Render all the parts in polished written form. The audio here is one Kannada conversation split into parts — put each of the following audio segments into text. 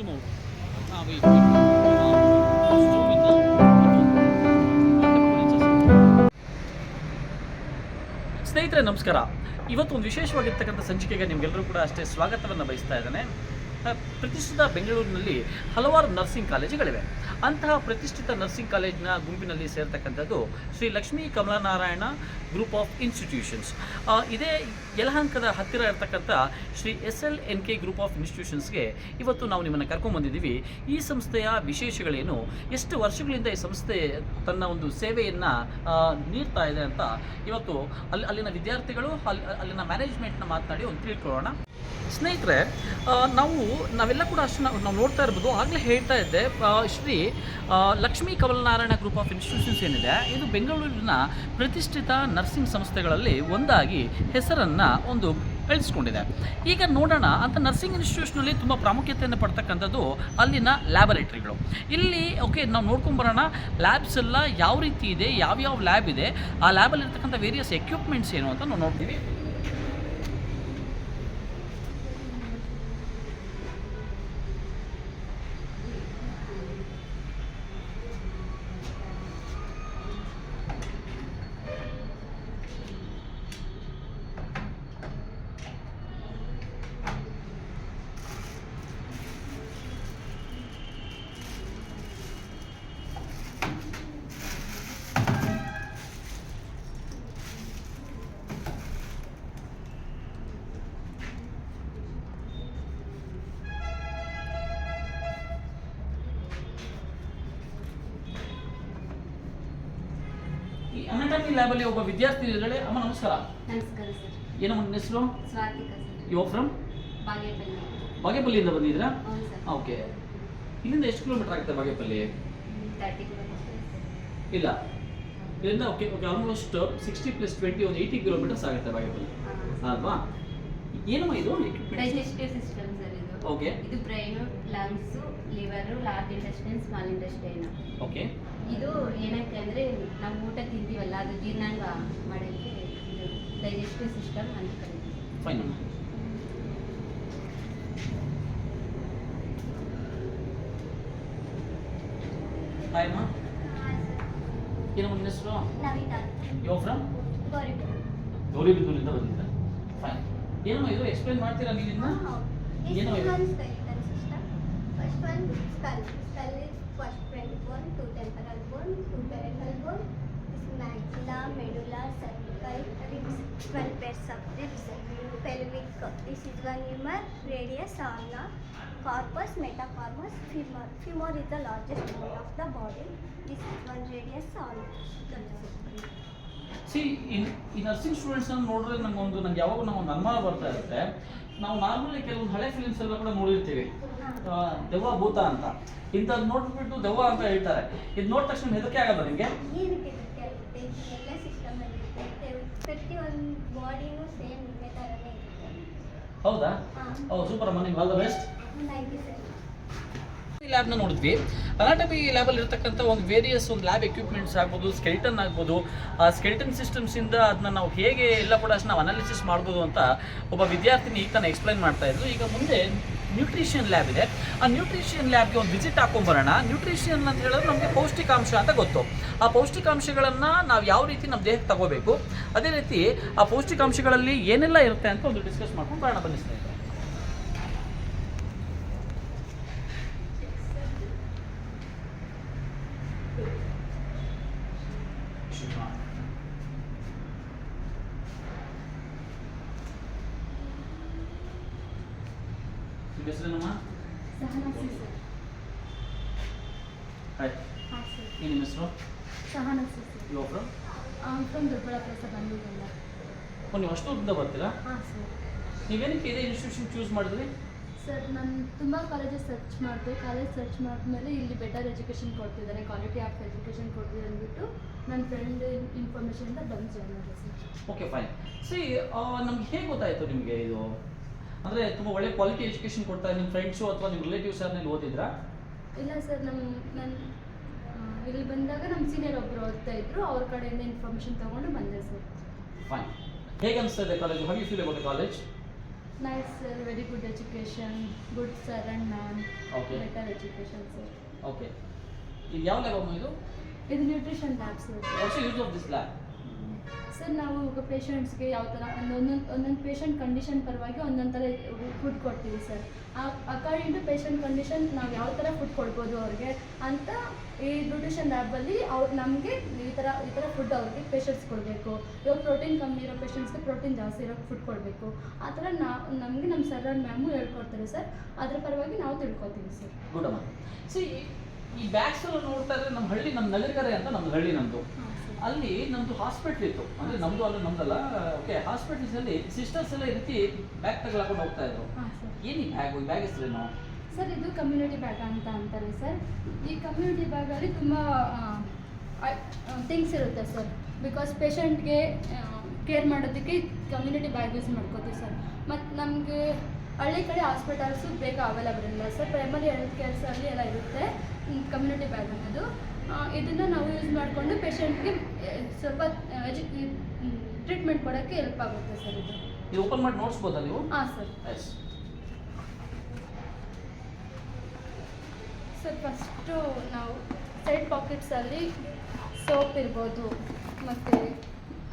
zoom out. Wait. Zoom in now. ಸ್ನೇಹಿತರೆ ನಮಸ್ಕಾರ. ಇವತ್ತು ಒಂದು ವಿಶೇಷವಾಗಿರ್ತಕ್ಕಂಥ ಸಂಚಿಕೆಗೆ ನಿಮಗೆಲ್ಲರೂ ಕೂಡ ಅಷ್ಟೇ ಸ್ವಾಗತವನ್ನು ಬಯಸ್ತಾ ಇದ್ದೇನೆ. ಪ್ರತಿಷ್ಠಿತ ಬೆಂಗಳೂರಿನಲ್ಲಿ ಹಲವಾರು ನರ್ಸಿಂಗ್ ಕಾಲೇಜುಗಳಿವೆ. ಅಂತಹ ಪ್ರತಿಷ್ಠಿತ ನರ್ಸಿಂಗ್ ಕಾಲೇಜಿನ ಗುಂಪಿನಲ್ಲಿ ಸೇರ್ತಕ್ಕಂಥದ್ದು Shri Lakshmi Kamalanarayana group of institutions. ಇದೇ ಯಲಹಂಕದ ಹತ್ತಿರ ಇರತಕ್ಕಂಥ ಶ್ರೀ SLNK ಗ್ರೂಪ್ ಆಫ್ ಇನ್ಸ್ಟಿಟ್ಯೂಷನ್ಸ್ಗೆ ಇವತ್ತು ನಾವು ನಿಮ್ಮನ್ನು ಕರ್ಕೊಂಡ್ಬಂದಿದ್ದೀವಿ. ಈ ಸಂಸ್ಥೆಯ ವಿಶೇಷಗಳೇನು, ಎಷ್ಟು ವರ್ಷಗಳಿಂದ ಈ ಸಂಸ್ಥೆ ತನ್ನ ಒಂದು ಸೇವೆಯನ್ನು ನೀಡ್ತಾ ಇದೆ ಅಂತ ಇವತ್ತು ಅಲ್ಲಿನ ವಿದ್ಯಾರ್ಥಿಗಳು ಅಲ್ಲಿನ ಮ್ಯಾನೇಜ್ಮೆಂಟ್ನ ಮಾತನಾಡಿ ಒಂದು ತಿಳ್ಕೊಳ್ಳೋಣ. ಸ್ನೇಹಿತರೆ, ನಾವೆಲ್ಲ ಕೂಡ ಅಷ್ಟು ನಾವು ನೋಡ್ತಾ ಇರ್ಬೋದು. ಆಗಲೇ ಹೇಳ್ತಾ ಇದ್ದೆ, Shri Lakshmi Kamalanarayana group of institutions ಏನಿದೆ, ಇದು ಬೆಂಗಳೂರಿನ ಪ್ರತಿಷ್ಠಿತ ನರ್ಸಿಂಗ್ ಸಂಸ್ಥೆಗಳಲ್ಲಿ ಒಂದಾಗಿ ಹೆಸರನ್ನು ಒಂದು ಗಳಿಸ್ಕೊಂಡಿದೆ. ಈಗ ನೋಡೋಣ ಅಂತ ನರ್ಸಿಂಗ್ ಇನ್ಸ್ಟಿಟ್ಯೂಷನಲ್ಲಿ ತುಂಬ ಪ್ರಾಮುಖ್ಯತೆಯನ್ನು ಪಡ್ತಕ್ಕಂಥದ್ದು ಅಲ್ಲಿನ ಲ್ಯಾಬೊರೇಟ್ರಿಗಳು. ಇಲ್ಲಿ ನಾವು ನೋಡ್ಕೊಂಬರೋಣ, ಲ್ಯಾಬ್ಸ್ ಎಲ್ಲ ಯಾವ ರೀತಿ ಇದೆ, ಯಾವ್ಯಾವ ಲ್ಯಾಬ್ ಇದೆ, ಆ ಲ್ಯಾಬಲ್ಲಿ ಇರ್ತಕ್ಕಂಥ ವೇರಿಯಸ್ ಎಕ್ವಿಪ್ಮೆಂಟ್ಸ್ ಏನು ಅಂತ ನಾವು ನೋಡ್ತೀವಿ. ಅನಾಟಮಿ ಲ್ಯಾಬಲ್ಲಿ ಒಬ್ಬ ವಿದ್ಯಾರ್ಥಿ ಇದ್ದಾರೆ. ಅಮ್ಮ ನಮಸ್ಕಾರ. ನಮಸ್ಕಾರ ಸರ್. ಏನೋ ನಿಮ್ಮ ಹೆಸರು? Swathika sir. You from? Bagepalli. ಬಾಗೇಪಲ್ಲಿಯಿಂದ ಬಂದಿದ್ದೀರಾ? ಹೌದು ಸರ್. ಓಕೆ. ಇಲ್ಲಿಂದ ಎಷ್ಟು ಕಿಲೋಮೀಟರ್ ಆಗುತ್ತೆ ಬಾಗೇಪಲ್ಲಿ? 30 ಕಿಲೋಮೀಟರ್. ಇಲ್ಲ, ಇಲ್ಲಿಂದ ಓಕೆ ಆಲ್ಮೋಸ್ಟ್ 60 + 20 ಒಂದು 80 ಕಿಲೋಮೀಟರ್ಸ್ ಆಗುತ್ತೆ ಬಾಗೇಪಲ್ಲಿ ಅಲ್ವಾ? ಏನಮ್ಮ ಇದು? ಡೈಜೆಸ್ಟಿವ್ ಸಿಸ್ಟಮ್ ಸರ್ ಇದು. ಓಕೆ. ಇದು brain, lungs, liver, large intestine, small intestine. Okay. ಇದು ಏನಕ್ಕೆ ಅಂದರೆ ನಾವು ಊಟ ತಿಂತೀವಲ್ಲ, ಅದು ಜೀರ್ಣಾಂಗ ಮಾಡೋಕ್ಕೆ ಇದು ಡೈಜೆಸ್ಟಿವ್ ಸಿಸ್ಟಮ್ ಅಂತ ಕರೀತೀವಿ. ಫೈನ್ ಅಮ್ಮ. ಹಾಯ್ ಅಮ್ಮ. ಏನಮ್ಮ ನಿಮ್ಮ ಹೆಸರು? ನವಿತಾ. You from? ಗೌರಿಬಿದೂರಿಂದ ಬಂದಿದ್ದ. ಫೈನ್. ಏನಮ್ಮ ಇದು ಎಕ್ಸ್ಪ್ಲೈನ್ ಮಾಡ್ತೀರಾ ನೀವು ಇದನ್ನ? ಏನಮ್ಮ ಇದು? First one, skull. Skull is first front bone, two temporal bone, two parietal bone. This maxilla, medulla, cervical, ribs, 12 pairs of ribs. Pelvic. This is one humor, radius, ulna, corpus, metacarpus, femur. Femur is the largest bone of the body. This is one radius, ulna. ಈ ನರ್ಸಿಂಗ್ ಸ್ಟೂಡೆಂಟ್ಸ್ ಅನ್ನು ನೋಡಿದ್ರೆ ನಂಗೆ ಯಾವಾಗ ಒಂದು ಅನುಮಾನ ಬರ್ತಾ ಇರುತ್ತೆ. ನಾವು ನಾರ್ಮಲಿ ಕೆಲವೊಂದು ಹಳೆ ಫಿಲಿಮ್ಸ್ ಎಲ್ಲ ಕೂಡ ನೋಡಿರ್ತೀವಿ, ದೆವ್ವ ಭೂತ ಅಂತ. ಇಂಥದ್ದು ನೋಡ್ಬಿಟ್ಟು ದೆವ್ವ ಅಂತ ಹೇಳ್ತಾರೆ. ಇದು ನೋಡಿದ ತಕ್ಷಣ ಹೆದರಿಕೆ ಆಗಲ್ಲ ನಿಮಗೆ? ಏನಕ್ಕೆ ಹೆದರಿಕೆ ಆಗುತ್ತೆ? ಎಲ್ಲ ಸಿಸ್ಟಮಲ್ಲಿ ಇರುತ್ತೆ. ಪ್ರತಿಯೊಂದು ಬಾಡಿನೂ ಸೇಮ್ ನಿಮಗೆ ಥರನೇ ಇರುತ್ತೆ. ಹೌದಾ? ಓ ಸೂಪರ್ ಅಮ್ಮ, ನಿಮ್ಗೆ all the best. Thank you sir. ಲ್ಯಾಬ್ನ ನೋಡಿದ್ವಿ. ಅನಾಟಮಿ ಲ್ಯಾಬಲ್ಲಿ ಇರ್ತಕ್ಕಂಥ ಒಂದು ವೇರಿಯಸ್ ಒಂದು ಲ್ಯಾಬ್ ಎಕ್ವಿಪ್ಮೆಂಟ್ಸ್ ಆಗ್ಬೋದು, ಸ್ಕೆಲ್ಟನ್ ಆಗ್ಬೋದು. ಆ ಸ್ಕೆಲ್ಟನ್ ಸಿಸ್ಟಮ್ಸಿಂದ ಅದನ್ನ ನಾವು ಹೇಗೆ ಎಲ್ಲ ಕೂಡ ನಾವು ಅನಾಲಿಸಿಸ್ ಮಾಡ್ಬೋದು ಅಂತ ಒಬ್ಬ ವಿದ್ಯಾರ್ಥಿನಿ ಈಗ ತಾನು ಎಕ್ಸ್ಪ್ಲೈನ್ ಮಾಡ್ತಾ ಇದ್ರು. ಈಗ ಮುಂದೆ ನ್ಯೂಟ್ರಿಷನ್ ಲ್ಯಾಬ್ ಇದೆ. ಆ ನ್ಯೂಟ್ರಿಷನ್ ಲ್ಯಾಬ್ಗೆ ಒಂದು ವಿಸಿಟ್ ಹಾಕೊಂಬರೋಣ. ನ್ಯೂಟ್ರಿಷನ್ ಅಂತ ಹೇಳಿದ್ರೆ ನಮಗೆ ಪೌಷ್ಟಿಕಾಂಶ ಅಂತ ಗೊತ್ತು. ಆ ಪೌಷ್ಟಿಕಾಂಶಗಳನ್ನು ನಾವು ಯಾವ ರೀತಿ ನಮ್ಮ ದೇಹಕ್ಕೆ ತಗೋಬೇಕು, ಅದೇ ರೀತಿ ಆ ಪೌಷ್ಟಿಕಾಂಶಗಳಲ್ಲಿ ಏನೆಲ್ಲ ಇರುತ್ತೆ ಅಂತ ಒಂದು ಡಿಸ್ಕಸ್ ಮಾಡ್ಕೊಂಡು ಬರೋಣ. ಬನ್ನಿ ಸ್ನೇಹಿತರೆ. ಹೆಸರೇನಮ್ಮ? ಸಹನಾ ಸರ್. ಹಾಯ್. ಹಾಂ ಸರ್. ಏನು ನಿಮ್ಮ ಹೆಸರು? Sahana sir. You from? From Doddaballapura sir, ಬಂದಿದ್ದಲ್ಲ. ನೀವು ಅಷ್ಟು ದೂರದಿಂದ ಬರ್ತೀರಾ? ಹಾಂ ಸರ್. ನೀವೇನಕ್ಕೆ ಇದೇ ಇನ್ಸ್ಟಿಟ್ಯೂಷನ್ ಚೂಸ್ ಮಾಡಿದ್ರಿ? ಸರ್, ನಾನು ತುಂಬ ಕಾಲೇಜಸ್ ಸರ್ಚ್ ಮಾಡಿದೆ. ಕಾಲೇಜ್ ಸರ್ಚ್ ಮಾಡಿದ್ಮೇಲೆ ಇಲ್ಲಿ ಬೆಟರ್ ಎಜುಕೇಷನ್ ಕೊಡ್ತಿದ್ದಾರೆ, ಕ್ವಾಲಿಟಿ ಆಫ್ ಎಜುಕೇಷನ್ ಕೊಡ್ತಿದ್ದಾರೆ ಅಂದ್ಬಿಟ್ಟು ನನ್ನ ಫ್ರೆಂಡ್ ಇನ್ಫಾರ್ಮೇಷನಿಂದ ಬಂದು ಜಾಯ್ನ್ ಮಾಡಿದೆ ಸರ್. Okay fine. ನಮ್ಗೆ ಹೇಗೆ ಗೊತ್ತಾಯಿತು ನಿಮಗೆ ಇದು? ಅಂದರೆ ತುಂಬ ಒಳ್ಳೆ ಕ್ವಾಲಿಟಿ ಎಜುಕೇಷನ್ ಕೊಡ್ತಾರೆ. ನಿಮ್ಮ ಫ್ರೆಂಡ್ಸು ಅಥವಾ ನಿಮ್ಮ ರಿಲೇಟಿವ್ಸ್ ಯಾರನ್ನ ಓದಿದ್ರಾ? ಇಲ್ಲ ಸರ್, ನಾನು ಇಲ್ಲಿ ಬಂದಾಗ ನಮ್ಮ ಸೀನಿಯರ್ ಒಬ್ಬರು ಓದ್ತಾ ಇದ್ರು, ಅವ್ರ ಕಡೆಯಿಂದ ಇನ್ಫಾರ್ಮೇಷನ್ ತೊಗೊಂಡು ಬಂದೆ ಸರ್. ಫೈನ್. ಹೇಗೆ ಅನಿಸ್ತಾ ಇದೆ college? How you feel about the college? Nice sir, very good education, good sir and ma'am. Okay. Better education sir. Okay ಇದು ಯಾವ ಲ್ಯಾಬ್ ಇದು? ಇದು nutrition lab sir. What's use of this lab? Sir ನಾವು ಈಗ ಪೇಷಂಟ್ಸ್ಗೆ ಯಾವ ಥರ ಒಂದೊಂದು ಪೇಷಂಟ್ ಕಂಡೀಷನ್ ಪರವಾಗಿ ಒಂದೊಂದು ಥರ ಫುಡ್ ಕೊಡ್ತೀವಿ sir. According to patient condition ನಾವು ಯಾವ ಥರ ಫುಡ್ ಕೊಡ್ಬೋದು ಅವ್ರಿಗೆ ಅಂತ ಈ ನ್ಯೂಟ್ರಿಷನ್ ಲ್ಯಾಬಲ್ಲಿ ನಮಗೆ ಈ ಥರ ಫುಡ್ ಅವ್ರಿಗೆ ಪೇಷಂಟ್ಸ್ ಕೊಡಬೇಕು. ಇವಾಗ ಪ್ರೋಟೀನ್ ಕಮ್ಮಿ ಇರೋ ಪೇಷಂಟ್ಸ್ಗೆ ಪ್ರೋಟೀನ್ ಜಾಸ್ತಿ ಇರೋ ಫುಡ್ ಕೊಡಬೇಕು. ಆ ಥರ ನಮಗೆ ನಮ್ಮ ಸರ್ ಆ್ಯಂಡ್ ಮ್ಯಾಮು ಹೇಳ್ಕೊಡ್ತಾರೆ ಸರ್. ಅದ್ರ ಪರವಾಗಿ ನಾವು ತಿಳ್ಕೊತೀವಿ ಸರ್. ಗುಡ್ ಅಮ್ಮ. ಸಿ ಈ ಬ್ಯಾಗ್ಸ್ ಎಲ್ಲ ನೋಡ್ತಾ ಇದ್ರೆ ನಮ್ಮ ಹಳ್ಳಿ, ನಮ್ಮ ನಗರಕರೆ ಅಂತ ನಮ್ಮದು ಹಳ್ಳಿ ನಮ್ಮದು. ಅಲ್ಲಿ ನಮ್ಮದು ಹಾಸ್ಪಿಟ್ಲ್ ಇತ್ತು, ಅಂದರೆ ನಮ್ಮದು ಅಲ್ಲ ನಮ್ದಲ್ಲ. ಓಕೆ, ಹಾಸ್ಪಿಟಲ್ಸಲ್ಲಿ ಸಿಸ್ಟರ್ಸ್ ಎಲ್ಲ ಈ ರೀತಿ ಬ್ಯಾಗ್ ತಗೊಳ್ಕೊಂಡು ಹೋಗ್ತಾ ಇದ್ರು. ಹಾಂ ಸರ್. ಏನು ಈ ಬ್ಯಾಗ್ ಹೆಸರೇನು? ಸರ್ ಇದು ಕಮ್ಯುನಿಟಿ ಬ್ಯಾಗ್ ಅಂತ ಅಂತಾರೆ ಸರ್. ಈ ಕಮ್ಯುನಿಟಿ ಬ್ಯಾಗಲ್ಲಿ ತುಂಬ ಥಿಂಗ್ಸ್ ಇರುತ್ತೆ ಸರ್. ಬಿಕಾಸ್ ಪೇಷಂಟ್ಗೆ ಕೇರ್ ಮಾಡೋದಕ್ಕೆ ಕಮ್ಯುನಿಟಿ ಬ್ಯಾಗ್ ಯೂಸ್ ಮಾಡ್ಕೋತೀವಿ ಸರ್. ಮತ್ತು ನಮಗೆ ಹಳ್ಳಿ ಕಡೆ ಹಾಸ್ಪಿಟಲ್ಸು ಬೇಗ ಅವೈಲಬಲ್ ಇಲ್ಲ ಸರ್. ಪ್ರೈಮರಿ ಹೆಲ್ತ್ ಕೇರ್ಸಲ್ಲಿ ಎಲ್ಲ ಇರುತ್ತೆ ಕಮ್ಯುನಿಟಿ ಬ್ಯಾಗ್ ಅನ್ನೋದು. ಇದನ್ನು ನಾವು ಯೂಸ್ ಮಾಡಿಕೊಂಡು ಪೇಷಂಟ್ಗೆ ಸ್ವಲ್ಪ ಟ್ರೀಟ್ಮೆಂಟ್ ಕೊಡೋಕ್ಕೆ ಹೆಲ್ಪ್ ಆಗುತ್ತೆ ಸರ್. ಇದು ಓಪನ್ ಮಾಡಿ ನೋಡಿಸ್ಬೋದಾ ನೀವು? ಹಾಂ ಸರ್. ಎಸ್ ಸರ್ ಫಸ್ಟು ನಾವು ಸೈಡ್ ಪಾಕೆಟ್ಸಲ್ಲಿ ಸೋಪ್ ಇರ್ಬೋದು ಮತ್ತು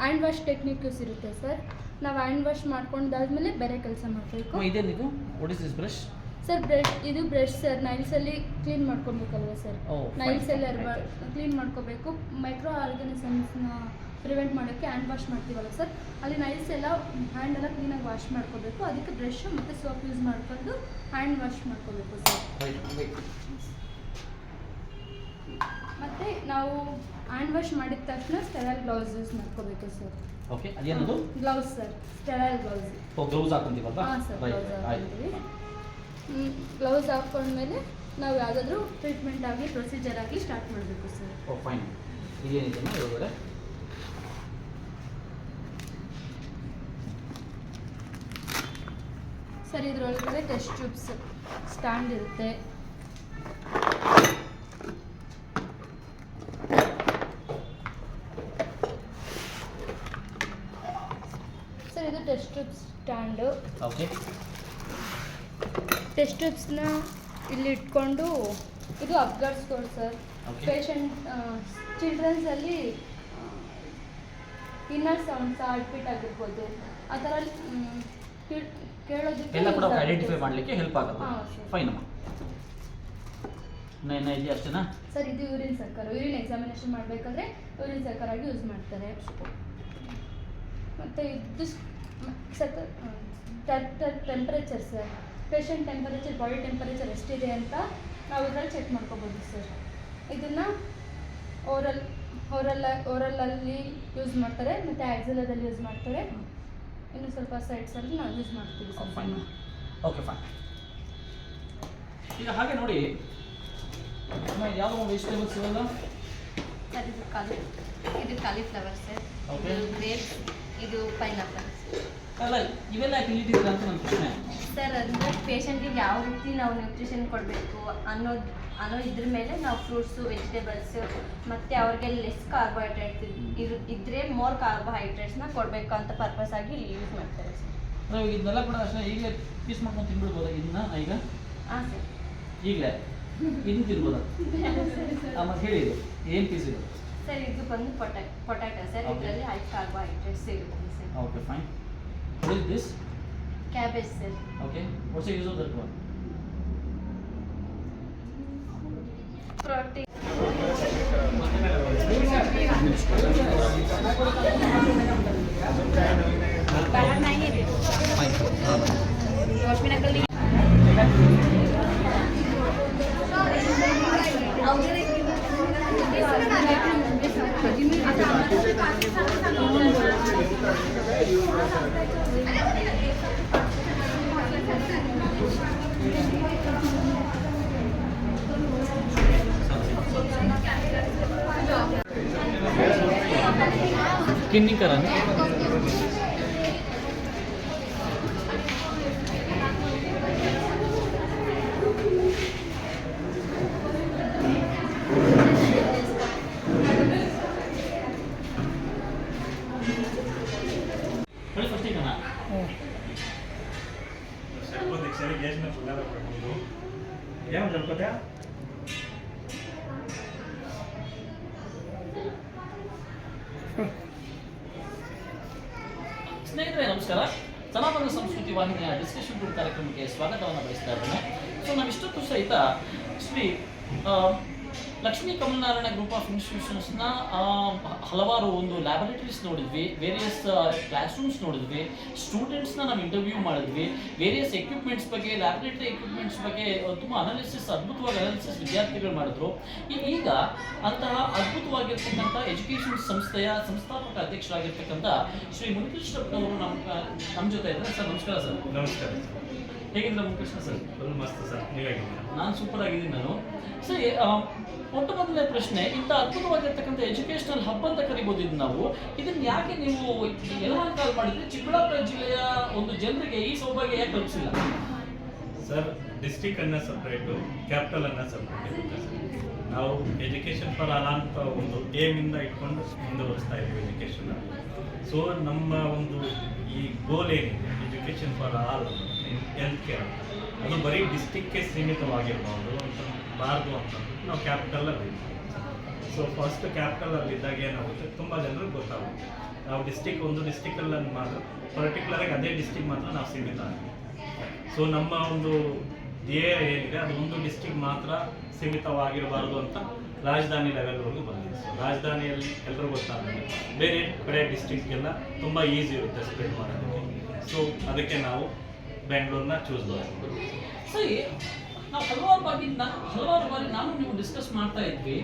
ಹ್ಯಾಂಡ್ ವಾಶ್ ಟೆಕ್ನಿಕ್ಸ್ ಇರುತ್ತೆ ಸರ್. ನಾವು ಹ್ಯಾಂಡ್ ವಾಶ್ ಮಾಡ್ಕೊಂಡಾದ್ಮೇಲೆ ಬೇರೆ ಕೆಲಸ ಮಾಡಬೇಕು. ಇದೇನಿದು? What is this brush? Sir ಇದು ಬ್ರಷ್ ಸರ್. ನೈಲ್ಸಲ್ಲಿ ಕ್ಲೀನ್ ಮಾಡ್ಕೊಬೇಕಲ್ವ ಸರ್. ನೈಲ್ಸಲ್ಲಿ ಕ್ಲೀನ್ ಮಾಡ್ಕೋಬೇಕು. ಮೈಕ್ರೋ ಆರ್ಗನಿಸಮ್ಸ್ನ ಪ್ರಿವೆಂಟ್ ಮಾಡೋಕ್ಕೆ ಹ್ಯಾಂಡ್ ವಾಶ್ ಮಾಡ್ತೀವಲ್ಲ ಸರ್, ಅಲ್ಲಿ ನೈಲ್ಸ್ ಎಲ್ಲ ಹ್ಯಾಂಡೆಲ್ಲ ಕ್ಲೀನಾಗಿ ವಾಶ್ ಮಾಡ್ಕೋಬೇಕು. ಅದಕ್ಕೆ ಬ್ರಷು ಮತ್ತು ಸೋಪ್ ಯೂಸ್ ಮಾಡ್ಕೊಂಡು ಹ್ಯಾಂಡ್ ವಾಶ್ ಮಾಡ್ಕೋಬೇಕು ಸರ್. ಮತ್ತು ನಾವು ಹ್ಯಾಂಡ್ ವಾಶ್ ಮಾಡಿದ ತಕ್ಷಣ ಸ್ಟೆರೈಲ್ ಗ್ಲೌಸ್ ಯೂಸ್ ಮಾಡ್ಕೋಬೇಕು ಸರ್. ಓಕೆ, ಅದೇನದು? Gloves sir, sterile gloves. Gloves ಹಾಕೊಂತೀವಲ್ಲ? ಹಾಂ ಸರ್, ಗ್ಲೌಸ್ ಹಾಕೊಂತೀವಿ. ಗ್ಲೌಸ್ ಹಾಕ್ಕೊಂಡ್ಮೇಲೆ ನಾವು ಯಾವುದಾದ್ರೂ ಟ್ರೀಟ್ಮೆಂಟ್ ಆಗಲಿ ಪ್ರೊಸೀಜರ್ ಆಗಲಿ ಸ್ಟಾರ್ಟ್ ಮಾಡಬೇಕು ಸರ್. ಓ ಫೈನ್. ಇದೇನಿದೆಯಾ ಇವಾಗ? ಸರ್ ಇದರೊಳಗಡೆ ಟೆಸ್ಟ್ ಟ್ಯೂಬ್ಸ್ ಸ್ಟ್ಯಾಂಡ್ ಇರುತ್ತೆ. ಸರ್ ಇದು test tube stand. Okay. Test ಟ್ಯೂಬ್ಸ್ನ ಇಲ್ಲಿ ಇಟ್ಕೊಂಡು ಇದು ಅಪ್ಗರ್ಸ್ಗಳು ಸರ್. ಪೇಷಂಟ್ ಚಿಲ್ಡ್ರನ್ಸಲ್ಲಿ ಇನ್ನರ್ ಸೌಂಡ್ಸ್ ಹಾರ್ಟ್ಬೀಟ್ ಆಗಿರ್ಬೋದು ಆ ಥರ ಕೇಳೋದಕ್ಕೆ ಎಲ್ಲ ಕೂಡ ಐಡೆಂಟಿಫೈ ಮಾಡಲಿಕ್ಕೆ ಹೆಲ್ಪ್ ಆಗುತ್ತೆ. ಹಾಂ ಸರ್. ಫೈನ್ ಅಮ್ಮ. ನೈನ್ ಇದೆಯಾ ಅಷ್ಟೇನಾ ಸರ್? ಇದು ಯೂರಿನ್ ಸರ್ಕರ್. ಯೂರಿನ್ ಎಕ್ಸಾಮಿನೇಷನ್ ಮಾಡಬೇಕಾದ್ರೆ ಯೂರಿನ್ ಸರ್ಕರ್ ಆಗಿ ಯೂಸ್ ಮಾಡ್ತಾರೆ. ಮತ್ತು ಇದು ಸರ್ಕರ್ temperature sir. Patient temperature, body temperature ಎಷ್ಟಿದೆ ಅಂತ ನಾವು ಇದರಲ್ಲಿ ಚೆಕ್ ಮಾಡ್ಕೋಬೋದು ಸರ್. ಇದನ್ನು ಓರಲಲ್ಲಿ ಯೂಸ್ ಮಾಡ್ತಾರೆ ಮತ್ತು ಆಕ್ಸಿಲದಲ್ಲಿ ಯೂಸ್ ಮಾಡ್ತಾರೆ. ಇನ್ನು ಸ್ವಲ್ಪ ಸೈಡ್ಸಲ್ಲಿ ನಾವು ಯೂಸ್ ಮಾಡ್ತೀವಿ ಸರ್. ಫೈನ್. Okay fine. ಈಗ ಹಾಗೆ ನೋಡಿ, ಯಾವುದೋ ವೆಜಿಟೇಬಲ್ಸ್ ಇವೆಲ್ಲ? ಸರ್ ಇದು ಕಾಲಿಫ್ಲವರ್ ಸರ್. Okay. ಇದು ಗ್ರೇಪ್ಸ್, ಇದು ಪೈನಾಪಲ್. ಅಲ್ಲ, ಇವೆಲ್ಲ ಯಾಕೆ ಇಲ್ಲಿಟ್ಟಿದ್ದೀರಾ ಅಂತ ನನ್ನ ಪ್ರಶ್ನೆ. ಸರ್ ಅಂದರೆ ಪೇಷಂಟಿಗೆ ಯಾವ ರೀತಿ ನಾವು ನ್ಯೂಟ್ರಿಷನ್ ಕೊಡಬೇಕು ಅನ್ನೋ ಇದ್ರ ಮೇಲೆ ನಾವು ಫ್ರೂಟ್ಸು, ವೆಜಿಟೇಬಲ್ಸು ಮತ್ತು ಅವ್ರಿಗೆ ಲೆಸ್ ಕಾರ್ಬೋಹೈಡ್ರೇಟ್ಸ್ ಇದ್ದರೆ ಮೋರ್ ಕಾರ್ಬೋಹೈಡ್ರೇಟ್ಸ್ನ ಕೊಡಬೇಕು ಅಂತ ಪರ್ಪಸ್ ಆಗಿ ಇಲ್ಲಿ ಯೂಸ್ ಮಾಡ್ತಾರೆ ಸರ್. ನಾವು ಇದನ್ನೆಲ್ಲ ಕೂಡ ಅಷ್ಟೇ ಈಗಲೇ ಪೀಸ್ ಮಾಡ್ಕೊಂಡು ತಿನ್ಬಿಡ್ಬೋದಾ ಇದನ್ನ ಈಗ? ಹಾಂ ಸರ್. ಈಗಲೇ ಇನ್ನು ತಿನ್ಬೋದಾ? ಮತ್ತು ಹೇಳಿ, ಇದು ಏನು ಪೀಸ್ ಇದು? ಸರ್ ಇದು ಬಂದು ಪೊಟ್ಯಾಟೊ ಸರ್. Okay. ಇದರಲ್ಲಿ ಹೈ ಕಾರ್ಬೋಹೈಡ್ರೇಟ್ಸ್ ಇರುತ್ತೆ sir. Okay fine. What is this? Cabbage sir. Okay. What's the use of that one? Protein. किन्नी करा फर्स्ट ಸರಿ ಗ್ಯಾಸ್ನ ಫುಲ್ಲಾಗ ಕೊಡ್ಬೋದು ಏನು ಹೇಳ್ಕೊತ್ಯಾ ಸ್ನೇಹಿತರೆ ನಮಸ್ಕಾರ. ಸನಾತನ ಸಂಸ್ಕೃತಿ ವಾಹಿನಿಯ ಡಿಸ್ಕಷನ್ ಗ್ರೂಪ್ ಕಾರ್ಯಕ್ರಮಕ್ಕೆ ಸ್ವಾಗತವನ್ನು ಬಯಸ್ತಾ ಇದ್ದೇನೆ. ಸೊ ನಾವಿಷ್ಟೊತ್ತು ಸಹಿತ ಶ್ರೀ ಲಕ್ಷ್ಮೀ ಕಮಲನಾರಾಯಣ ಗ್ರೂಪ್ ಆಫ್ ಇನ್ಸ್ಟಿಟ್ಯೂಷನ್ಸ್ನ ಹಲವಾರು ಒಂದು ಲ್ಯಾಬೊರೇಟರೀಸ್ ನೋಡಿದ್ವಿ, ವೇರಿಯಸ್ ಕ್ಲಾಸ್ ರೂಮ್ಸ್ ನೋಡಿದ್ವಿ, ಸ್ಟೂಡೆಂಟ್ಸ್ನ ನಾವು ಇಂಟರ್ವ್ಯೂ ಮಾಡಿದ್ವಿ, ವೇರಿಯಸ್ ಎಕ್ವಿಪ್ಮೆಂಟ್ಸ್ ಬಗ್ಗೆ, ಲ್ಯಾಬೊರೇಟರಿ ಎಕ್ವಿಪ್ಮೆಂಟ್ಸ್ ಬಗ್ಗೆ ತುಂಬ ಅದ್ಭುತವಾಗಿ ಅನಾಲಿಸಿಸ್ ವಿದ್ಯಾರ್ಥಿಗಳು ಮಾಡಿದ್ರು. ಈಗ ಅಂತಹ ಅದ್ಭುತವಾಗಿರ್ತಕ್ಕಂಥ ಎಜುಕೇಷನ್ ಸಂಸ್ಥೆಯ ಸಂಸ್ಥಾಪಕ ಅಧ್ಯಕ್ಷರಾಗಿರ್ತಕ್ಕಂಥ ಶ್ರೀ ಮುನಿಕೃಷ್ಣಪ್ಪನವರು ನಮ್ಮ ಜೊತೆ ಇದ್ದಾರೆ. ಸರ್ ನಮಸ್ಕಾರ. ಸರ್ ನಮಸ್ಕಾರ ಸರ್. ಹೇಗಿದ್ರೆ ಮುನಿಕೃಷ್ಣ ಸರ್? ಫುಲ್ ಮಸ್ತ್ ಸರ್. ನೀವಾಗಿದ್ದೀರಾ? ನಾನು ಸೂಪರ್ ಆಗಿದ್ದೀನಿ. ನಾನು ಸರಿ, ಮೊಟ್ಟ ಮೊದಲನೇ ಪ್ರಶ್ನೆ, ಇಂಥ ಅದ್ಭುತವಾಗಿರ್ತಕ್ಕಂಥ ಎಜುಕೇಷನಲ್ ಹಬ್ ಅಂತ ಕರಿಬೋದು ಇದು ನಾವು. ಇದನ್ನ ಯಾಕೆ ನೀವು ಯಲಹಂಕ ಮಾಡಿದ್ರೆ ಚಿಕ್ಕಬಳ್ಳಾಪುರ ಜಿಲ್ಲೆಯ ಒಂದು ಜನರಿಗೆ ಈ ಸೌಭಾಗ್ಯ ಯಾಕೆ ಕಲ್ಪಿಸಿಲ್ಲ? ಸರ್, ಡಿಸ್ಟಿಕ್ ಅನ್ನ ಸಪ್ರೇಟು, ಕ್ಯಾಪಿಟಲ್ ಅನ್ನ ಸಪ್ರೇಟ್ ಇರುತ್ತೆ ಸರ್. ನಾವು ಎಜುಕೇಷನ್ ಫಾರ್ ಆಲ್ ಅಂತ ಒಂದು ಏಮಿಂದ ಇಟ್ಕೊಂಡು ಮುಂದುವರಿಸ್ತಾ ಇದ್ದೀವಿ ಎಜುಕೇಷನ್. ಸೊ ನಮ್ಮ ಒಂದು ಈ ಗೋಲ್ ಏನಿದೆ education for all in health care, ಅದು ಬರೀ ಡಿಸ್ಟಿಕ್ಗೆ ಸೀಮಿತವಾಗಿರ್ಬೋದು ಅಂತ ಬಾರ್ದು ಅಂತಂದು ನಾವು ಕ್ಯಾಪಿಟಲಲ್ಲಿ. ಸೊ ಫಸ್ಟ್ ಕ್ಯಾಪಿಟಲಲ್ಲಿದ್ದಾಗ ಏನಾಗುತ್ತೆ, ತುಂಬ ಜನರಿಗೆ ಗೊತ್ತಾಗುತ್ತೆ ನಾವು ಒಂದು ಡಿಸ್ಟಿಕಲ್ಲಿ ಮಾತ್ರ ಪರ್ಟಿಕ್ಯುಲರಾಗಿ ಅದೇ ಡಿಸ್ಟಿಕ್ ಮಾತ್ರ ನಾವು ಸೀಮಿತ ಆಗಿ. ಸೊ ನಮ್ಮ ಒಂದು ಧ್ಯೇಯ ಏನಿದೆ ಅದು ಒಂದು ಡಿಸ್ಟಿಕ್ ಮಾತ್ರ ಸೀಮಿತವಾಗಿರಬಾರ್ದು ಅಂತ ರಾಜಧಾನಿ ಲೆವೆಲ್ವರೆಗೂ ಬಂದಿದೆ. ಸೊ ರಾಜಧಾನಿಯಲ್ಲಿ ಎಲ್ಲರೂ ಗೊತ್ತಾಗಬೇಕು, ಬೇರೆ ಕಡೆ ಡಿಸ್ಟಿಕ್ಗೆಲ್ಲ ತುಂಬ ಈಸಿ ಇರುತ್ತೆ ಸ್ಪ್ರೆಡ್ ಮಾಡೋದಕ್ಕೆ. ಸೊ ಅದಕ್ಕೆ ನಾವು ಬೆಂಗಳೂರನ್ನ ಚೂಸ್ ಮಾಡ್ತೀವಿ. ಸರಿ, ನಾವು ಹಲವಾರು ಬಾರಿ ನಾನು ನೀವು ಡಿಸ್ಕಸ್ ಮಾಡ್ತಾ ಇದ್ವಿ.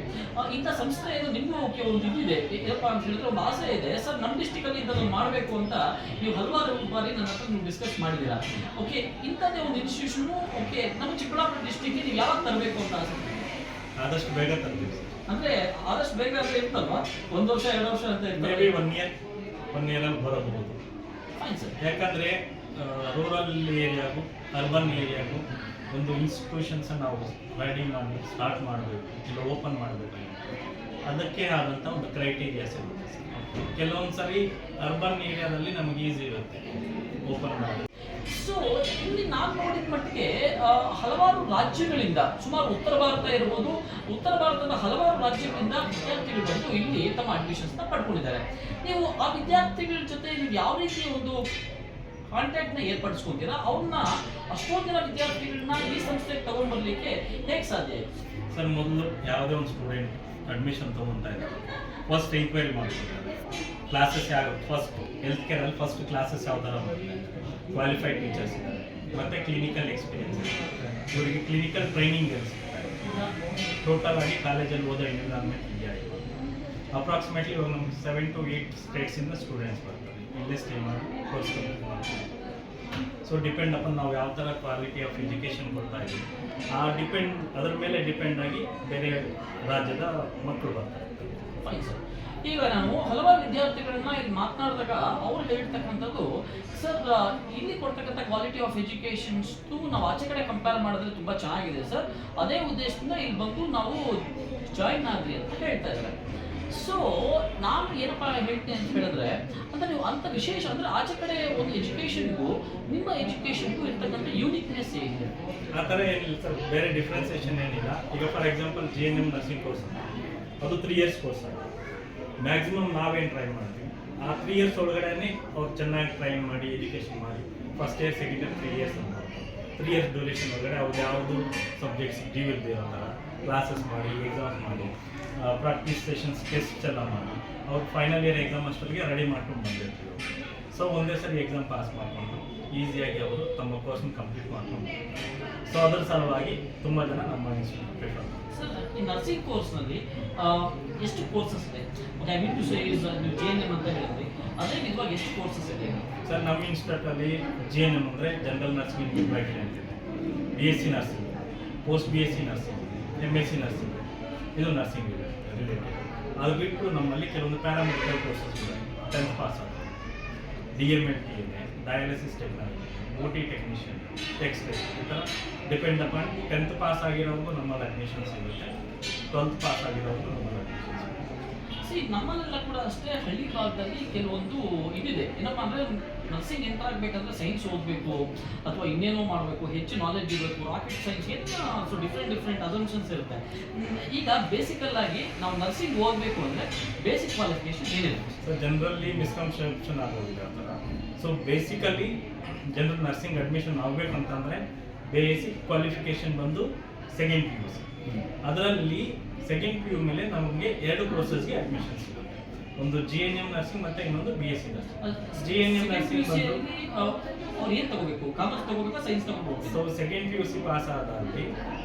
ಇಂಥ ಸಂಸ್ಥೆ ಏನು ನಿಮಗೂ ಒಂದು ಇದಿದೆ ಏನಪ್ಪ ಅಂತ ಹೇಳಿದ್ರೆ ಒಂದು ಆಸೆ ಇದೆ ಸರ್, ನಮ್ಮ ಡಿಸ್ಟಿಕಲ್ಲಿ ಇಂಥದ್ದು ಮಾಡಬೇಕು ಅಂತ ನೀವು ಹಲವಾರು ಬಾರಿ ನನ್ನ ಹತ್ರ ನೀವು ಡಿಸ್ಕಸ್ ಮಾಡಿದ್ದೀರಾ. ಓಕೆ, ಇಂಥದ್ದೇ ಒಂದು ಇನ್ಸ್ಟಿಟ್ಯೂಷನು ಓಕೆ ನಮ್ಮ ಚಿಕ್ಕಬಳ್ಳಾಪುರ ಡಿಸ್ಟಿಕ್ಗೆ ನೀವು ಯಾವಾಗ ತರಬೇಕು ಅಂತ ಆಸೆ? ಆದಷ್ಟು ಬೇಗ ತರ್ತೀವಿ ಸರ್. ಅಂದರೆ ಆದಷ್ಟು ಬೇಗ ಅಂತ ಇರ್ತಲ್ವಾ? 1 ವರ್ಷ 2 ವರ್ಷ ಅಂತ ಮೇ ಇರ್ತದೆ? ಬಿ 1 ಇಯರಲ್ಲಿ ಬರಬಹುದು. Fine sir. ಯಾಕಂದರೆ ರೂರಲ್ ಏರಿಯಾಗೂ ಅರ್ಬನ್ ಏರಿಯಾಗೂ ಒಂದು ಇನ್ಸ್ಟಿಟ್ಯೂಷನ್ಸ್ ನಾವು ರೆಡಿ ಮಾಡಿ ಸ್ಟಾರ್ಟ್ ಮಾಡಬೇಕು, ಇಲ್ಲ ಓಪನ್ ಮಾಡಬೇಕಾಗುತ್ತೆ. ಅದಕ್ಕೆ ಆದಂಥ ಒಂದು ಕ್ರೈಟೀರಿಯಾಸ್ ಇರುತ್ತೆ ಸರ್. ಕೆಲವೊಂದು ಸರಿ ಅರ್ಬನ್ ಏರಿಯಾದಲ್ಲಿ ನಮಗೆ ಈಸಿ ಇರುತ್ತೆ ಓಪನ್ ಮಾಡೋದು. ಸೊ ಇಲ್ಲಿ ನಾನು ನೋಡಿದ ಮಟ್ಟಿಗೆ ಹಲವಾರು ರಾಜ್ಯಗಳಿಂದ, ಸುಮಾರು ಉತ್ತರ ಭಾರತ ಇರ್ಬೋದು, ಉತ್ತರ ಭಾರತದ ಹಲವಾರು ರಾಜ್ಯಗಳಿಂದ ವಿದ್ಯಾರ್ಥಿಗಳು ಬಂದು ಇಲ್ಲಿ ತಮ್ಮ ಅಡ್ಮಿಷನ್ಸ್ನ ಪಡ್ಕೊಂಡಿದ್ದಾರೆ. ನೀವು ಆ ವಿದ್ಯಾರ್ಥಿಗಳ ಜೊತೆ ನೀವು ಯಾವ ರೀತಿ ಒಂದು ಕಾಂಟ್ಯಾಕ್ಟ್ನ ಏರ್ಪಡಿಸ್ಕೊತೀರಾ? ಅವ್ರನ್ನ ಅಷ್ಟೊಂದು ಜನ ವಿದ್ಯಾರ್ಥಿಗಳನ್ನ ಈ ಸಂಸ್ಥೆಗೆ ತಗೊಂಡ್ಬರ್ಲಿಕ್ಕೆ ಹೇಗೆ ಸಾಧ್ಯ ಇದೆ? ಸರ್, ಮೊದಲು ಯಾವುದೇ ಒಂದು ಸ್ಟೂಡೆಂಟ್ ಅಡ್ಮಿಷನ್ ತೊಗೊತಾ ಇದ್ದಾರೆ, ಫಸ್ಟ್ ಎಂಕ್ವೈರಿ ಮಾಡ್ಕೊತಾರೆ. ಕ್ಲಾಸಸ್ ಯಾವ ಫಸ್ಟ್ ಹೆಲ್ತ್ ಕೇರಲ್ಲಿ ಫಸ್ಟ್ ಕ್ಲಾಸಸ್ ಯಾವ ಥರ ಬರುತ್ತೆ, ಕ್ವಾಲಿಫೈಡ್ ಟೀಚರ್ಸ್ ಇದ್ದಾರೆ, ಮತ್ತು ಕ್ಲಿನಿಕಲ್ ಎಕ್ಸ್ಪೀರಿಯನ್ಸ್ ಇರುತ್ತೆ, ಇವರಿಗೆ ಕ್ಲಿನಿಕಲ್ ಟ್ರೈನಿಂಗ್ ಇರುತ್ತೆ. ಟೋಟಲ್ ಆಗಿ ಕಾಲೇಜಲ್ಲಿ ಓದೋ ಎನ್ವಿರಾನ್ಮೆಂಟ್ ಇದೆಯಾ? ಅಪ್ರಾಕ್ಸಿಮೇಟ್ಲಿ ಇವಾಗ ನಮ್ಗೆ 7 to 8 ಸ್ಟೇಟ್ಸಿಂದ ಸ್ಟೂಡೆಂಟ್ಸ್ ಬರ್ತಾರೆ, ಇಲ್ಲೇ ಸ್ಟೇ ಮಾಡಿ ಕೋರ್ಸ್ ಕಂಪ್ಲೀಟ್ ಮಾಡ್ತೀವಿ. ಸೊ ಡಿಪೆಂಡ್ ಅಪನ್ ನಾವು ಯಾವ ಥರ ಕ್ವಾಲಿಟಿ ಆಫ್ ಎಜುಕೇಷನ್ ಕೊಡ್ತಾ ಇದ್ದೀವಿ, ಅದರ ಮೇಲೆ ಡಿಪೆಂಡ್ ಆಗಿ ಬೇರೆ ರಾಜ್ಯದ ಮಕ್ಕಳು ಬರ್ತಾರೆ. Fine sir. ಈಗ ನಾವು ಹಲವಾರು ವಿದ್ಯಾರ್ಥಿಗಳನ್ನ ಇಲ್ಲಿ ಮಾತನಾಡಿದಾಗ ಅವ್ರು ಹೇಳ್ತಕ್ಕಂಥದ್ದು, ಸರ್ ಇಲ್ಲಿ ಕೊಡ್ತಕ್ಕಂಥ ಕ್ವಾಲಿಟಿ ಆಫ್ ಎಜುಕೇಷನ್ಸ್ದು ನಾವು ಆಚೆ ಕಡೆ ಕಂಪೇರ್ ಮಾಡಿದ್ರೆ ತುಂಬ ಚೆನ್ನಾಗಿದೆ ಸರ್, ಅದೇ ಉದ್ದೇಶದಿಂದ ಇಲ್ಲಿ ಬಂದು ನಾವು ಜಾಯಿನ್ ಆಗಲಿ ಅಂತ ಹೇಳ್ತಾ ಇದ್ದಾರೆ. ಸೊ ನಾನು ಏನಪ್ಪ ಹೇಳ್ತೀನಿ ಅಂತ ಹೇಳಿದ್ರೆ, ಅಂದರೆ ನೀವು ಅಂಥ ವಿಶೇಷ ಅಂದರೆ ಆಚೆ ಕಡೆ ಒಂದು ಎಜುಕೇಷನ್ಗೂ ನಿಮ್ಮ ಎಜುಕೇಷನ್ಗೂ ಇರ್ತಕ್ಕಂಥ ಯೂನಿಕ್ನೆಸ್ ಏನಿದೆ? ಆ ಥರ ಏನಿಲ್ಲ ಸರ್, ಬೇರೆ ಡಿಫ್ರೆನ್ಸಿಯೇಷನ್ ಏನಿಲ್ಲ. ಈಗ for example JNM nursing course ಅದು 3 years ಕೋರ್ಸ್ ಆಗುತ್ತೆ. ಮ್ಯಾಕ್ಸಿಮಮ್ ನಾವೇನು ಟ್ರೈ ಮಾಡ್ತೀವಿ ಆ 3 years ಒಳಗಡೆ ಅವ್ರು ಚೆನ್ನಾಗಿ ಟ್ರೈನ್ ಮಾಡಿ ಎಜುಕೇಷನ್ ಮಾಡಿ first year second year 3 years ಅಂತ 3 years ಡ್ಯೂರೇಷನ್ ಒಳಗಡೆ ಅವ್ರು ಯಾವುದು ಸಬ್ಜೆಕ್ಟ್ಸ್ ಡ್ಯೂ ಇರೋ ಥರ ಕ್ಲಾಸಸ್ ಮಾಡಿ, ಎಕ್ಸಾಮ್ಸ್ ಮಾಡಿ, ಪ್ರಾಕ್ಟೀಸ್ ಸೆಷನ್ಸ್ ಟೆಸ್ಟ್ ಎಲ್ಲ ಮಾಡಿ ಅವ್ರು ಫೈನಲ್ ಇಯರ್ ಎಕ್ಸಾಮ್ ಅಷ್ಟೊತ್ತಿಗೆ ರೆಡಿ ಮಾಡ್ಕೊಂಡು ಬಂದಿರ್ತೀವಿ. ಸೊ ಒಂದೇ ಸರಿ ಎಕ್ಸಾಮ್ ಪಾಸ್ ಮಾಡಿಕೊಂಡು ಈಸಿಯಾಗಿ ಅವರು ತಮ್ಮ ಕೋರ್ಸ್ನ ಕಂಪ್ಲೀಟ್ ಮಾಡ್ಕೊಂಡು, ಸೊ ಅದರ ಸಲುವಾಗಿ ತುಂಬ ಜನ ನಮ್ಮ ಇನ್ಸ್ಟಿಟ್ಯೂಟ್ ಪ್ರಿಫರ್. ಸರ್, ಈ ನರ್ಸಿಂಗ್ ಕೋರ್ಸ್ನಲ್ಲಿ ಎಷ್ಟು ಕೋರ್ಸಸ್ ಇದೆ? ಐ ಮೀನ್ ಟು ಸೇ ನೀವು JNM ಅಂತ ಹೇಳಿದ್ರಿ, ಅದೇ ವಿಧವಾಗಿ ಎಷ್ಟು ಕೋರ್ಸಸ್ ಇದೆ? ಸರ್, ನಮ್ಮ ಇನ್ಸ್ಟಿಟ್ಯೂಟಲ್ಲಿ JNM ಅಂದರೆ ಜನರಲ್ ನರ್ಸಿಂಗ್ ಡಿಪ್ಲೊಮಾ ಅಂತಿದೆ, BSc nursing, post BSc nursing, MSc nursing, ಇದು ನರ್ಸಿಂಗ್ ಇದೆ ರಿಲೇಟೆಡ್. ಅದು ಬಿಟ್ಟು ನಮ್ಮಲ್ಲಿ ಕೆಲವೊಂದು ಪ್ಯಾರಾಮೆಡಿಕಲ್ ಕೋರ್ಸಸ್ ಇದೆ, 10th ಪಾಸ್ ಆಗಿದೆ, DMLT ಇದೆ, dialysis technology, OT technician, x-ray, ಈ ಥರ ಡಿಪೆಂಡ್ ಅಪಾನ್ 10th ಪಾಸ್ ಆಗಿರೋರ್ಗೂ ನಮ್ಮಲ್ಲಿ ಅಡ್ಮಿಷನ್ಸ್ ಇರುತ್ತೆ, 12th ಪಾಸ್ ಆಗಿರೋರ್ಗೂ ನಮ್ಮಲ್ಲಿ ಅಡ್ಮಿಷನ್ಸ್ ಇರುತ್ತೆ. ಸೊ ಸಿ ನಮ್ಮಲ್ಲೆಲ್ಲ ಕೂಡ ಅಷ್ಟೇ ಹಳ್ಳಿ ಭಾಗದಲ್ಲಿ ಕೆಲವೊಂದು ಇದಿದೆ, ಏನಪ್ಪ ಅಂದರೆ ನರ್ಸಿಂಗ್ ಎಂಟರ್ ಆಗಬೇಕಂದ್ರೆ ಸೈನ್ಸ್ ಓದಬೇಕು ಅಥವಾ ಇನ್ನೇನೋ ಮಾಡಬೇಕು, ಹೆಚ್ಚು ನಾಲೆಡ್ಜ್ ಇರಬೇಕು, ರಾಕೆಟ್ ಸೈನ್ಸ್ ಎಲ್ಲ ಸೊ ಡಿಫ್ರೆಂಟ್ ಅಸಂಪ್ಷನ್ಸ್ ಇರುತ್ತೆ. ಈಗ ಬೇಸಿಕಲ್ ಆಗಿ ನಾವು ನರ್ಸಿಂಗ್ ಓದಬೇಕು ಅಂದರೆ ಬೇಸಿಕ್ ಕ್ವಾಲಿಫಿಕೇಶನ್ ಏನಿದೆ? ಸೊ ಜನರಲ್ಲಿ ಮಿಸ್ಕನ್ಸೆಪ್ಷನ್ ಆಗೋದಿದೆ ಆ ಥರ. So basically general nursing admission ಆಗಬೇಕಂತಂದರೆ ಬೇಸಿಕ್ ಕ್ವಾಲಿಫಿಕೇಷನ್ ಬಂದು ಸೆಕೆಂಡ್ ಪಿ ಯು ಸಿ. ಅದರಲ್ಲಿ ಸೆಕೆಂಡ್ ಪಿ ಯು ಮೇಲೆ ನಮಗೆ 2 ಕೋರ್ಸಸ್ಗೆ ಅಡ್ಮಿಷನ್ ಸಿಗುತ್ತೆ. ಒಂದು GNM ನರ್ಸಿಂಗ್ ಮತ್ತು ಇನ್ನೊಂದು BSc ನರ್ಸಿಂಗ್. GNM ನರ್ಸಿಂಗ್ ಬಂದು ಅವ್ರು ಏನು ತಗೋಬೇಕು, ಕಾಮರ್ಸ್ ತಗೋಬೇಕಾ ಸೈನ್ಸ್ ತಗೋಬೇಕು? So second P U C pass ಆದಲ್ಲಿ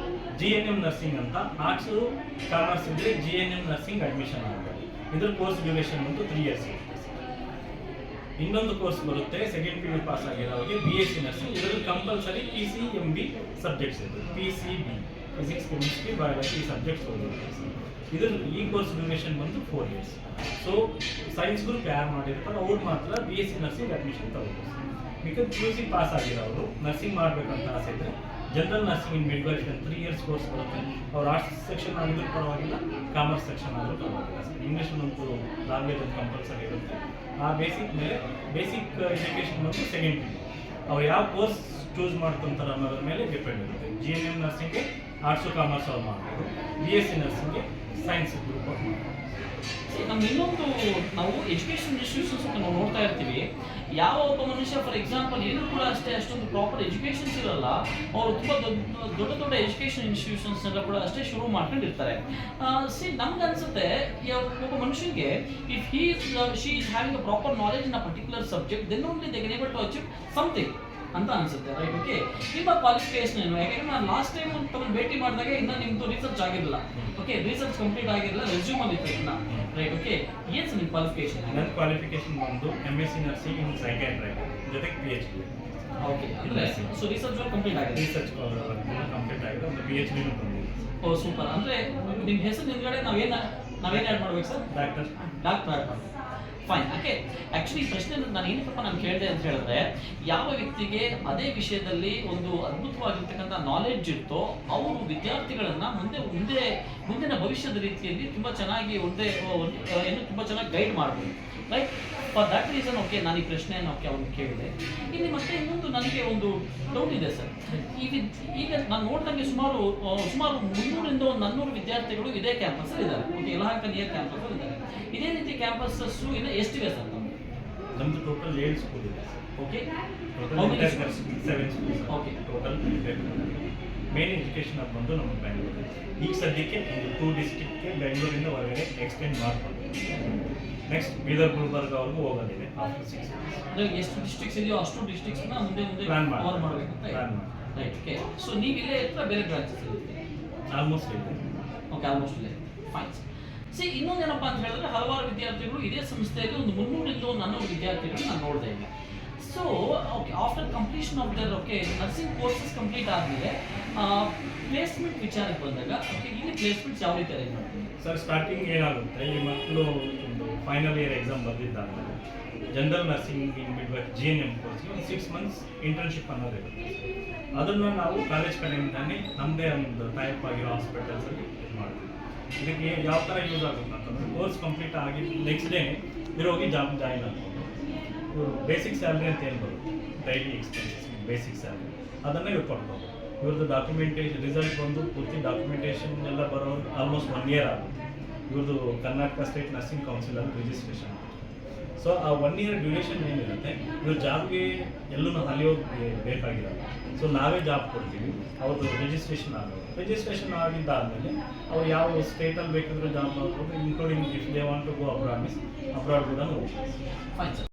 GNM ನರ್ಸಿಂಗ್ ಅಂತ ಆರ್ಟ್ಸು ಕಾಮರ್ಸ್ ಇದ್ದರೆ GNM ನರ್ಸಿಂಗ್ ಅಡ್ಮಿಷನ್ ಆಗುತ್ತೆ. ಇದ್ರ ಕೋರ್ಸ್ ಡ್ಯೂರೇಷನ್ ಬಂದು 3 ಇಯರ್ಸ್ ಇರುತ್ತೆ. ಇನ್ನೊಂದು ಕೋರ್ಸ್ ಬರುತ್ತೆ ಸೆಕೆಂಡ್ ಪಿ ಯು ಪಾಸ್ ಆಗಿರೋರಿಗೆ BSc ನರ್ಸಿಂಗ್. ಇದರಲ್ಲಿ ಕಂಪಲ್ಸರಿ PCMB ಸಬ್ಜೆಕ್ಟ್ಸ್ ಇದೆ. PCB ಫಿಸಿಕ್ಸ್, ಕೆಮಿಸ್ಟ್ರಿ, ಬಯಾಲಜಿ ಈ ಸಬ್ಜೆಕ್ಟ್ಸ್ ಓದಬೇಕು. ಈ ಕೋರ್ಸ್ ಡ್ಯೂರೇಷನ್ ಬಂದು 4 ಇಯರ್ಸ್. ಸೊ ಸೈನ್ಸ್ ಗ್ರೂಪ್ ಯಾರು ಮಾಡಿರ್ತಾರೆ ಅವ್ರು ಮಾತ್ರ BSc ನರ್ಸಿಂಗ್ ಅಡ್ಮಿಷನ್ ತಗೋಬೋದು. ಬಿಕಾಸ್ PUC ಪಾಸ್ ಆಗಿರೋರು ನರ್ಸಿಂಗ್ ಮಾಡಬೇಕಂತ ಆಸೆ ಇದ್ದರೆ general nursing in midwife 3 years course ಬರುತ್ತೆ. ಅವ್ರು ಆರ್ಟ್ಸ್ ಸೆಕ್ಷನ್ ಆಗಿದ್ರು ಪರವಾಗಿಲ್ಲ, ಕಾಮರ್ಸ್ ಸೆಕ್ಷನ್ ಆದರೂ ಪರವಾಗಿಲ್ಲ. ಇಂಗ್ಲೀಷ್ ಒಂದು ಲ್ಯಾಂಗ್ವೇಜ್ ಒಂದು ಕಂಪಲ್ಸರಿ ಇರುತ್ತೆ. ಆ ಬೇಸಿಕ್ ಮೇಲೆ ಬೇಸಿಕ್ ಎಜುಕೇಷನ್ ಬಂದು ಸೆಕೆಂಡ್ ಪಿ ಯು. ಅವ್ರು ಯಾವ ಕೋರ್ಸ್ ಚೂಸ್ ಮಾಡ್ಕೊತಾರೆ ಅನ್ನೋದ್ರ ಮೇಲೆ ಡಿಪೆಂಡ್ ಇರುತ್ತೆ. GNM ನರ್ಸಿಂಗ್ಗೆ ಆರ್ಟ್ಸು ಕಾಮರ್ಸ್ ಅವ್ರು ಮಾಡ್ಬೋದು, BSc ನರ್ಸಿಂಗ್ಗೆ ಸೈನ್ಸ್ ಗ್ರೂಪ್ ಅವ್ರು ಮಾಡ್ಬೋದು. ನಮ್ಮ ಇನ್ನೊಂದು ನಾವು ಎಜುಕೇಷನ್ ಇನ್ಸ್ಟಿಟ್ಯೂಷನ್ಸ್ ಅಂತ ನಾವು ನೋಡ್ತಾ ಇರ್ತೀವಿ. ಯಾವ ಒಬ್ಬ ಮನುಷ್ಯ ಫಾರ್ ಎಕ್ಸಾಂಪಲ್ ಏನೂ ಕೂಡ ಅಷ್ಟೇ ಅಷ್ಟೊಂದು ಪ್ರಾಪರ್ ಎಜುಕೇಷನ್ಸ್ ಇರಲ್ಲ, ಅವರು ತುಂಬ ದೊಡ್ಡ ಎಜುಕೇಷನ್ ಇನ್ಸ್ಟಿಟ್ಯೂಷನ್ಸ್ ಎಲ್ಲ ಕೂಡ ಅಷ್ಟೇ ಶುರು ಮಾಡ್ಕೊಂಡಿರ್ತಾರೆ. ನಮ್ಗೆ ಅನ್ಸುತ್ತೆ ಒಬ್ಬ ಮನುಷ್ಯನಿಗೆ if she is having a proper knowledge in a particular subject then only they can able to achieve something ಅಂತ ಅನ್ಸುತ್ತೆ, ರೈಟ್? ಓಕೆ, ನಿಮ್ಮ ಕ್ವಾಲಿಫಿಕೇಶನ್ ಏನು? ಯಾಕೆಂದ್ರೆ ನಾನು ಲಾಸ್ಟ್ ಟೈಮ್ ತಮ್ಮನ್ನು ಭೇಟಿ ಮಾಡಿದಾಗ ಇನ್ನೂ ನಿಮ್ಮದು ರಿಸರ್ಚ್ ಆಗಿರಲಿಲ್ಲ. ಓಕೆ, ರಿಸರ್ಚ್ ಕಂಪ್ಲೀಟ್ ಆಗಿರಲಿಲ್ಲ, ರೆಸ್ಯೂಮಲ್ಲಿ ಇತ್ತು ಇನ್ನು, ರೈಟ್? ಓಕೆ, ಏನು ಸರ್ ನಿಮ್ಮ ಕ್ವಾಲಿಫಿಕೇಶನ್? ನನ್ನ ಕ್ವಾಲಿಫಿಕೇಶನ್ ಬಂದು MSc ನರ್ಸಿಂಗ್ ಇನ್ ಸೈಕ್ಯಾಟ್ರಿ ಜೊತೆಗೆ PhD. ಓಕೆ, ಅಂದರೆ ಸೊ ರಿಸರ್ಚ್ ಕಂಪ್ಲೀಟ್ ಆಗಿದೆ, ರಿಸರ್ಚ್ ಕಂಪ್ಲೀಟ್ ಆಗಿದೆ, ಒಂದು PhDನೂ ಬಂದಿದೆ. ಓ ಸೂಪರ್. ಅಂದರೆ ನಿಮ್ಮ ಹೆಸರು ಹಿಂದ್ಗಡೆ ನಾವೇನು ಆ್ಯಡ್ ಮಾಡ್ಬೇಕು ಸರ್? ಡಾಕ್ಟರ್ ಆ್ಯಡ್ ಮಾಡಬೇಕು. ಫೈನ್. ಓಕೆ, ಆ್ಯಕ್ಚುಲಿ ಪ್ರಶ್ನೆ ನಾನು ಏನಕ್ಕಪ್ಪ ನಾನು ಕೇಳಿದೆ ಅಂತ ಹೇಳಿದ್ರೆ, ಯಾವ ವ್ಯಕ್ತಿಗೆ ಅದೇ ವಿಷಯದಲ್ಲಿ ಒಂದು ಅದ್ಭುತವಾಗಿರ್ತಕ್ಕಂಥ ನಾಲೆಡ್ಜ್ ಇರ್ತೋ ಅವರು ವಿದ್ಯಾರ್ಥಿಗಳನ್ನು ಮುಂದಿನ ಭವಿಷ್ಯದ ರೀತಿಯಲ್ಲಿ ತುಂಬ ಚೆನ್ನಾಗಿ ತುಂಬ ಚೆನ್ನಾಗಿ ಗೈಡ್ ಮಾಡ್ಬೋದು, right? For that reason okay ನಾನು ಈ ಪ್ರಶ್ನೆಯನ್ನು ಅವ್ನು ಕೇಳಿದೆ. ಇಲ್ಲಿ ಮತ್ತೆ ಇನ್ನೊಂದು ನನಗೆ ಒಂದು ಡೌಟ್ ಇದೆ ಸರ್. ಈಗ ನಾನು ನೋಡ್ದಂಗೆ ಸುಮಾರು 300ರಿಂದ 400 ವಿದ್ಯಾರ್ಥಿಗಳು ಇದೇ ಕ್ಯಾಂಪಸ್ಸಲ್ಲಿ ಇದ್ದಾರೆ. ಓಕೆ, ಯಲಹಂಕ ನಿಯರ್ ಕ್ಯಾಂಪಸ್ಸಲ್ಲಿ ಇದ್ದಾರೆ. ಇದೇ ರೀತಿ ಕ್ಯಾಂಪಸ್ಸು ಇನ್ನು ಎಷ್ಟಿವೆ ಸರ್? ನಮ್ಮದು ಟೋಟಲ್ 7 ಸ್ಕೂಲ್ ಇದೆ. Okay, total 7 schools. Okay, total main education ಅದು ಬಂದು ನಮ್ಮ ಬೆಂಗಳೂರು. ಈಗ ಸದ್ಯಕ್ಕೆ ಒಂದು 2 ಡಿಸ್ಟ್ರಿಕ್ಟ್ಗೆ ಬೆಂಗಳೂರಿಂದ ಹೊರಗಡೆ ಎಕ್ಸ್ಟೆಂಡ್ ಮಾಡ್ಕೊಂಡು ನೆಕ್ಸ್ಟ್ ಬೀದರ್ ಗುಲ್ಬರ್ಗ ಅವ್ರಿಗೂ ಹೋಗೋದಿದೆ ಆಫ್ಟರ್ 6 ಮಂತ್ಸ್. ಅಂದರೆ ಎಷ್ಟು ಡಿಸ್ಟ್ರಿಕ್ಟ್ಸ್ ಇದೆಯೋ ಅಷ್ಟು ಡಿಸ್ಟ್ರಿಕ್ಟ್ಸ್ನ ಮುಂದೆ ಪ್ಲಾನ್ ಕವರ್ ಮಾಡಬೇಕಂತ ರೈಟ್? ಓಕೆ, ಸೊ ನೀವು ಇಲ್ಲೇ ಇರ್ತೀರಾ ಬೇರೆ ಬ್ರಾಂಚಸ್ ಇರುತ್ತೆ? ಆಲ್ಮೋಸ್ಟ್ ಇದೆ. ಓಕೆ, ಆಲ್ಮೋಸ್ಟ್ ಇಲ್ಲೇ. ಫೈನ್. ಇನ್ನೊಂದೇನಪ್ಪ ಅಂತ ಹೇಳಿದ್ರೆ ಹಲವಾರು ವಿದ್ಯಾರ್ಥಿಗಳು ಇದೇ ಸಂಸ್ಥೆಯಲ್ಲಿ ಒಂದು 300ರಿಂದ 400 ವಿದ್ಯಾರ್ಥಿಗಳು ನಾನು ನೋಡಿದೆ ಈಗ. So okay, after completion of there okay nursing courses complete ಆದಮೇಲೆ ಪ್ಲೇಸ್ಮೆಂಟ್ ವಿಚಾರಕ್ಕೆ ಬಂದಾಗ ಓಕೆ ಇಲ್ಲಿ ಪ್ಲೇಸ್ಮೆಂಟ್ಸ್ ಯಾವ ರೀತಿ ಅರೇಂಜ್ ಮಾಡ್ತೀವಿ ಸರ್? ಸ್ಟಾರ್ಟಿಂಗ್ ಏನಾಗುತ್ತೆ, ಈ ಮಕ್ಕಳು ಒಂದು ಫೈನಲ್ ಇಯರ್ ಎಕ್ಸಾಮ್ ಬರೆದಿದ್ದಾಗಲೇ general nursing in midwife GNM ಕೋರ್ಸ್ಗೆ ಒಂದು 6 ಮಂತ್ಸ್ ಇಂಟರ್ನ್ಶಿಪ್ ಅನ್ನೋದಿರುತ್ತೆ. ಅದನ್ನು ನಾವು ಕಾಲೇಜ್ ಕಡೆಯಿಂದಾನೆ ನಮ್ಮದೇ ಒಂದು ಟೈಪ್ ಆಗಿರೋ ಹಾಸ್ಪಿಟಲ್ಸಲ್ಲಿ ಇದು ಮಾಡ್ತೀವಿ. ಇದಕ್ಕೆ ಯಾವ ಥರ ಯೂಸ್ ಆಗುತ್ತೆ ಅಂತಂದರೆ ಕೋರ್ಸ್ ಕಂಪ್ಲೀಟ್ ಆಗಿ ನೆಕ್ಸ್ಟ್ ಡೇನೇ ಇರೋಗಿ ಜಾಬ್ ಜಾಯಿನ್ ಆಗ್ಬೋದು. ಇವರು ಬೇಸಿಕ್ ಸ್ಯಾಲ್ರಿ ಅಂತ ಏನು ಬರುತ್ತೆ, ಡೈಲಿ ಎಕ್ಸ್ಪೆನ್ಸಸ್ ಬೇಸಿಕ್ ಸ್ಯಾಲ್ರಿ, ಅದನ್ನೇ ಇವ್ರು ಕೊಡ್ಬೋದು. ಇವ್ರದ್ದು ಡಾಕ್ಯುಮೆಂಟೇಷನ್ ರಿಸಲ್ಟ್ ಬಂದು ಪೂರ್ತಿ ಡಾಕ್ಯುಮೆಂಟೇಷನ್ ಎಲ್ಲ ಬರೋದು ಆಲ್ಮೋಸ್ಟ್ 1 ಇಯರ್ ಆಗುತ್ತೆ. ಇವ್ರದ್ದು ಕರ್ನಾಟಕ ಸ್ಟೇಟ್ ನರ್ಸಿಂಗ್ ಕೌನ್ಸಿಲಲ್ಲಿ ರಿಜಿಸ್ಟ್ರೇಷನ್. ಸೊ ಆ 1 ಇಯರ್ ಡ್ಯೂರೇಷನ್ ಏನಿರುತ್ತೆ, ಇವ್ರ ಜಾಬ್ಗೆ ಎಲ್ಲೂ ಅಲಿಯೋಗಿ ಬೇಕಾಗಿರೋಲ್ಲ. ಸೊ ನಾವೇ ಜಾಬ್ ಕೊಡ್ತೀವಿ, ಅವ್ರದ್ದು ರಿಜಿಸ್ಟ್ರೇಷನ್ ಆಗೋದು. ರಿಜಿಸ್ಟ್ರೇಷನ್ ಆಗಿದ್ದಾದಮೇಲೆ ಅವ್ರು ಯಾವ ಸ್ಟೇಟಲ್ಲಿ ಬೇಕಿದ್ರೂ ಜಾಬ್ ಮಾಡ್ಬೋದು, including if they want to go abroad ಕೂಡ ಹೋಗ್ಬೋದು. Fine sir.